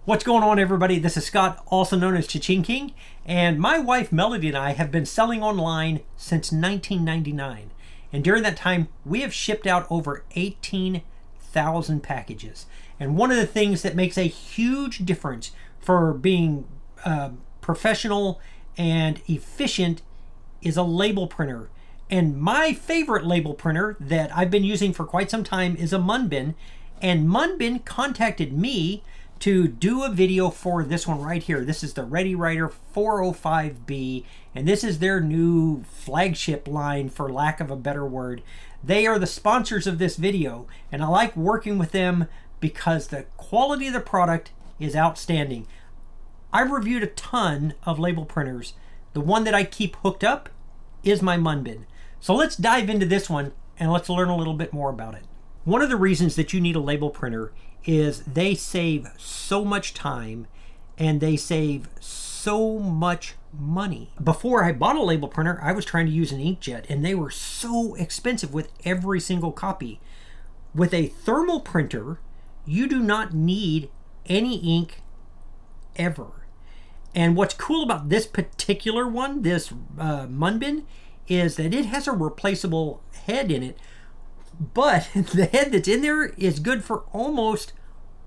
What's going on, everybody? This is Scott, also known as Cha-Ching King, and my wife Melody and I have been selling online since 1999. And during that time, we have shipped out over 18,000 packages. And one of the things that makes a huge difference for being professional and efficient is a label printer. And my favorite label printer that I've been using for quite some time is a MUNBYN. And MUNBYN contacted me to do a video for this one right here. This is the RedeWriter 405B, and this is their new flagship line, for lack of a better word. They are the sponsors of this video, and I like working with them because the quality of the product is outstanding. I've reviewed a ton of label printers. The one that I keep hooked up is my MUNBYN. So let's dive into this one and let's learn a little bit more about it. One of the reasons that you need a label printer is they save so much time and they save so much money. Before I bought a label printer, I was trying to use an inkjet, and they were so expensive with every single copy. With a thermal printer, you do not need any ink ever. And what's cool about this particular one, this MUNBYN, is that it has a replaceable head in it. But the head that's in there is good for almost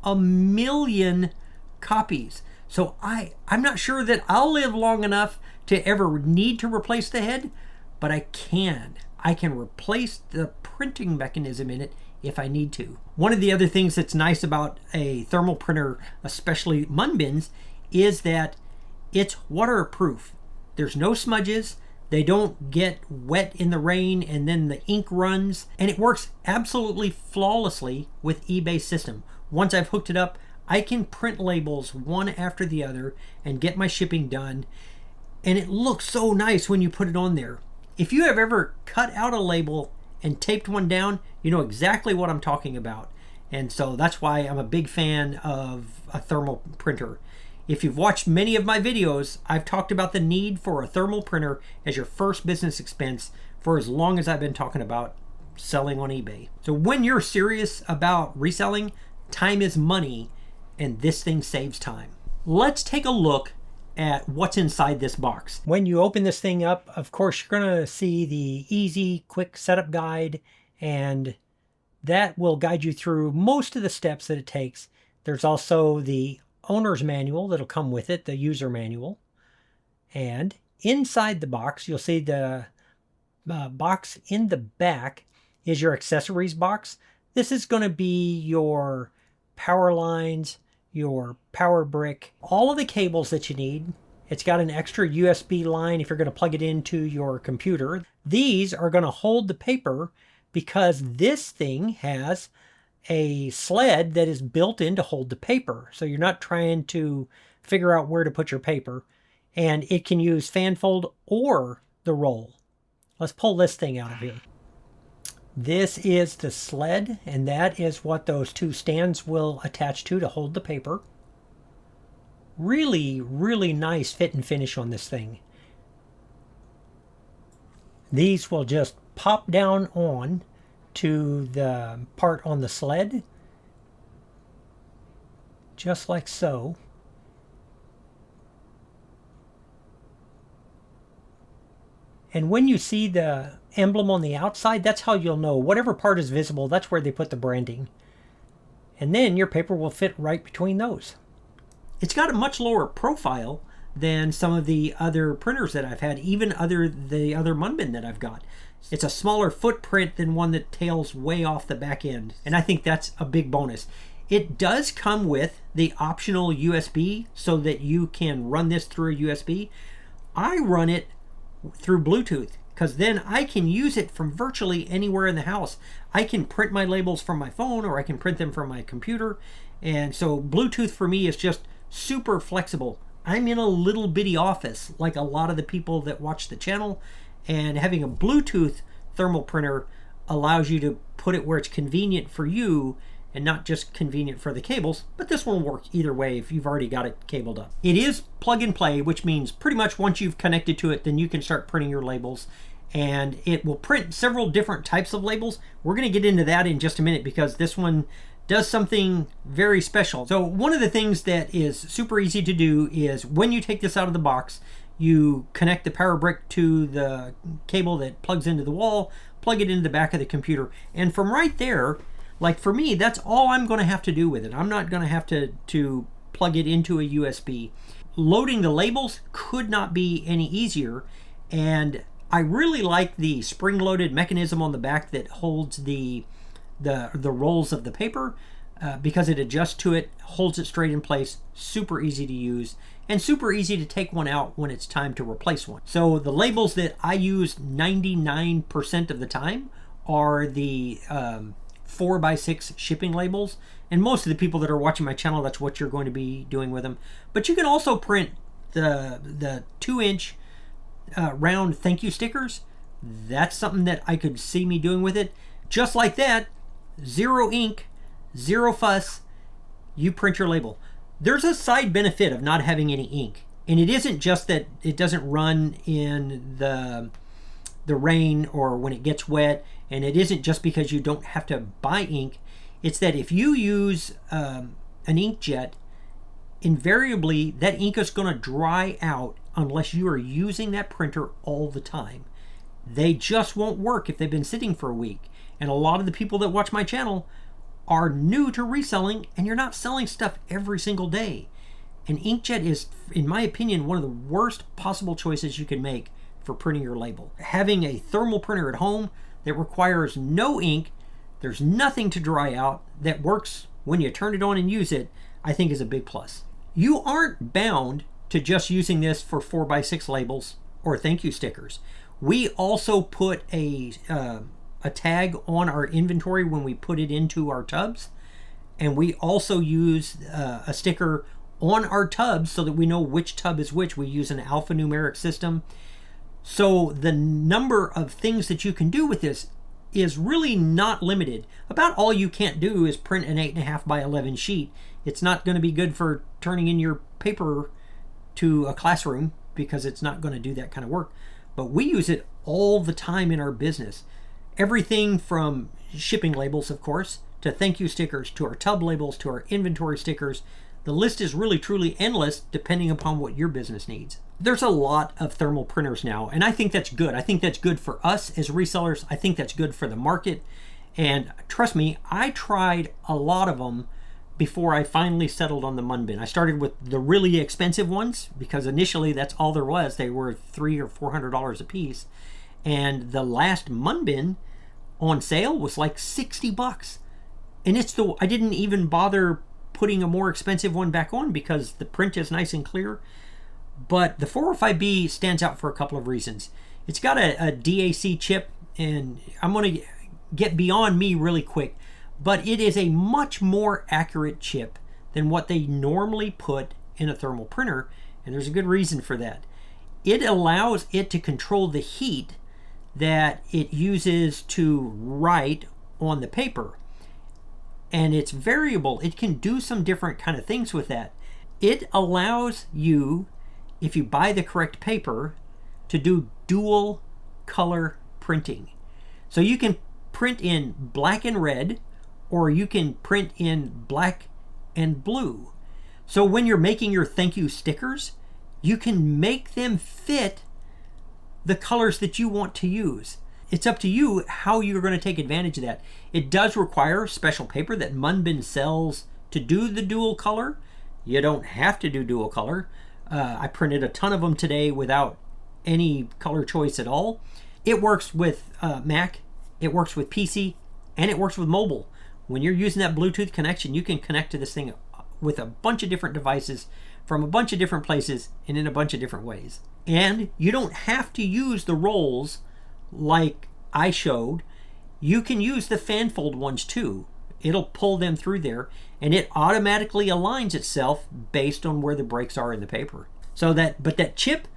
1 million copies. So I'm not sure that I'll live long enough to ever need to replace the head, but I can. I can replace the printing mechanism in it if I need to. One of the other things that's nice about a thermal printer, especially MUNBYNs, is that it's waterproof. There's no smudges. They don't get wet in the rain and then the ink runs, and it works absolutely flawlessly with eBay system. Once I've hooked it up, I can print labels one after the other and get my shipping done, and it looks so nice when you put it on there. If you have ever cut out a label and taped one down, you know exactly what I'm talking about. And so that's why I'm a big fan of a thermal printer. If you've watched many of my videos, I've talked about the need for a thermal printer as your first business expense for as long as I've been talking about selling on eBay. So when you're serious about reselling, time is money, and this thing saves time. Let's take a look at what's inside this box. When you open this thing up, of course, you're going to see the easy, quick setup guide, and that will guide you through most of the steps that it takes. There's also the owner's manual that'll come with it, the user manual. And inside the box, you'll see the box in the back is your accessories box. This is going to be your power lines, your power brick, all of the cables that you need. It's got an extra USB line if you're going to plug it into your computer. These are going to hold the paper because this thing has a sled that is built in to hold the paper. So you're not trying to figure out where to put your paper. And it can use fan fold or the roll. Let's pull this thing out of here. This is the sled, and that is what those two stands will attach to hold the paper. Really, really nice fit and finish on this thing. These will just pop down on to the part on the sled, just like so. And when you see the emblem on the outside, that's how you'll know whatever part is visible, that's where they put the branding. And then your paper will fit right between those. It's got a much lower profile than some of the other printers that I've had, even the other MUNBYN that I've got. It's a smaller footprint than one that tails way off the back end, and I think that's a big bonus. It does come with the optional USB so that you can run this through a USB. I run it through Bluetooth because then I can use it from virtually anywhere in the house. I can print my labels from my phone, or I can print them from my computer, and so Bluetooth for me is just super flexible. I'm in a little bitty office like a lot of the people that watch the channel, and having a Bluetooth thermal printer allows you to put it where it's convenient for you and not just convenient for the cables, but this will work either way if you've already got it cabled up. It is plug and play, which means pretty much once you've connected to it, then you can start printing your labels, and it will print several different types of labels. We're going to get into that in just a minute because this one does something very special. So one of the things that is super easy to do is when you take this out of the box, you connect the power brick to the cable that plugs into the wall, plug it into the back of the computer, and from right there, like for me, that's all I'm going to have to do with it. I'm not going to have to plug it into a USB. Loading the labels could not be any easier, and I really like the spring-loaded mechanism on the back that holds the rolls of the paper because it adjusts to it, holds it straight in place, super easy to use, and super easy to take one out when it's time to replace one. So the labels that I use 99% of the time are the 4x6 shipping labels, and most of the people that are watching my channel, that's what you're going to be doing with them. But you can also print the 2-inch round thank you stickers. That's something that I could see me doing with it. Just like that, zero ink, zero fuss, you print your label. There's a side benefit of not having any ink, and it isn't just that it doesn't run in the rain or when it gets wet, and it isn't just because you don't have to buy ink. It's that if you use an inkjet, invariably that ink is going to dry out unless you are using that printer all the time. They just won't work if they've been sitting for a week. And a lot of the people that watch my channel are new to reselling, and you're not selling stuff every single day. An inkjet is, in my opinion, one of the worst possible choices you can make for printing your label. Having a thermal printer at home that requires no ink, there's nothing to dry out, that works when you turn it on and use it, I think is a big plus. You aren't bound to just using this for 4x6 labels or thank you stickers. We also put a tag on our inventory when we put it into our tubs, and we also use a sticker on our tubs so that we know which tub is which. We use an alphanumeric system. So the number of things that you can do with this is really not limited. About all you can't do is print an 8.5 by 11 sheet. It's not going to be good for turning in your paper to a classroom because it's not going to do that kind of work. But we use it all the time in our business. Everything from shipping labels, of course, to thank you stickers, to our tub labels, to our inventory stickers. The list is really truly endless depending upon what your business needs. There's a lot of thermal printers now, and I think that's good. I think that's good for us as resellers. I think that's good for the market. And trust me, I tried a lot of them before I finally settled on the MUNBYN. I started with the really expensive ones because initially that's all there was. They were $300 or $400 a piece. And the last MUNBYN on sale was like 60 bucks. And I didn't even bother putting a more expensive one back on because the print is nice and clear. But the 405B stands out for a couple of reasons. It's got a DAC chip, and I'm going to get beyond me really quick, but it is a much more accurate chip than what they normally put in a thermal printer, and there's a good reason for that. It allows it to control the heat that it uses to write on the paper, and it's variable. It can do some different kind of things with that. It allows you, if you buy the correct paper, to do dual color printing. So you can print in black and red, or you can print in black and blue. So when you're making your thank you stickers, you can make them fit the colors that you want to use. It's up to you how you're going to take advantage of that. It does require special paper that MUNBYN sells to do the dual color. You don't have to do dual color. I printed a ton of them today without any color choice at all. It works with Mac, it works with PC, and it works with mobile. When you're using that Bluetooth connection, you can connect to this thing with a bunch of different devices from a bunch of different places and in a bunch of different ways. And you don't have to use the rolls like I showed. You can use the fan fold ones too. It'll pull them through there, and it automatically aligns itself based on where the breaks are in the paper. But that chip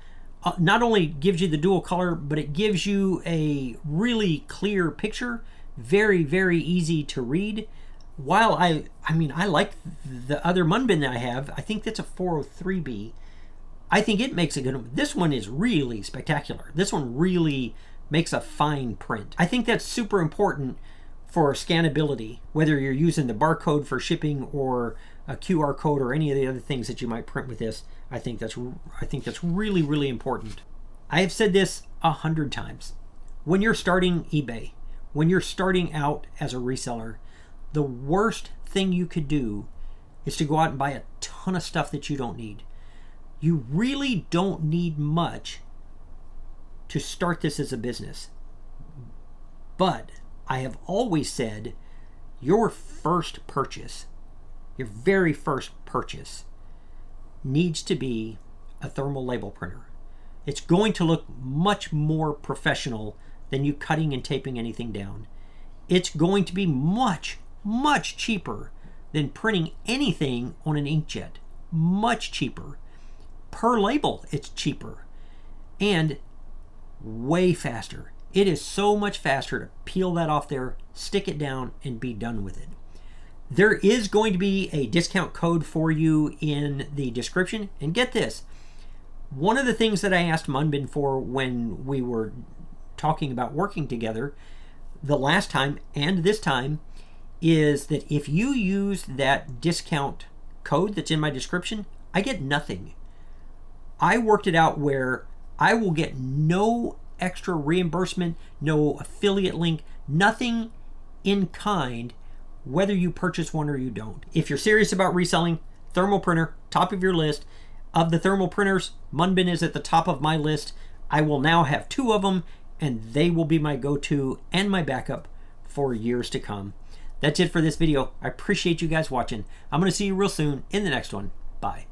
not only gives you the dual color, but it gives you a really clear picture, very, very easy to read. While I like the other MUNBYN that I have, I think that's a 403B. I think it makes a good one. This one is really spectacular. This one really makes a fine print. I think that's super important for scannability, whether you're using the barcode for shipping or a QR code or any of the other things that you might print with this. I think that's really, really important. I have said this 100 times. When you're starting eBay, when you're starting out as a reseller, the worst thing you could do is to go out and buy a ton of stuff that you don't need. You really don't need much to start this as a business. But I have always said your first purchase, your very first purchase, needs to be a thermal label printer. It's going to look much more professional than you cutting and taping anything down. It's going to be much, much cheaper than printing anything on an inkjet. Much cheaper. Per label, it's cheaper. And way faster. It is so much faster to peel that off there, stick it down, and be done with it. There is going to be a discount code for you in the description. And get this, one of the things that I asked MUNBYN for when we were talking about working together the last time and this time is that if you use that discount code that's in my description, I get nothing. I worked it out where I will get no extra reimbursement, no affiliate link, nothing in kind, whether you purchase one or you don't. If you're serious about reselling, thermal printer, top of your list. Of the thermal printers, MUNBYN is at the top of my list. I will now have 2 of them, and they will be my go-to and my backup for years to come. That's it for this video. I appreciate you guys watching. I'm going to see you real soon in the next one. Bye.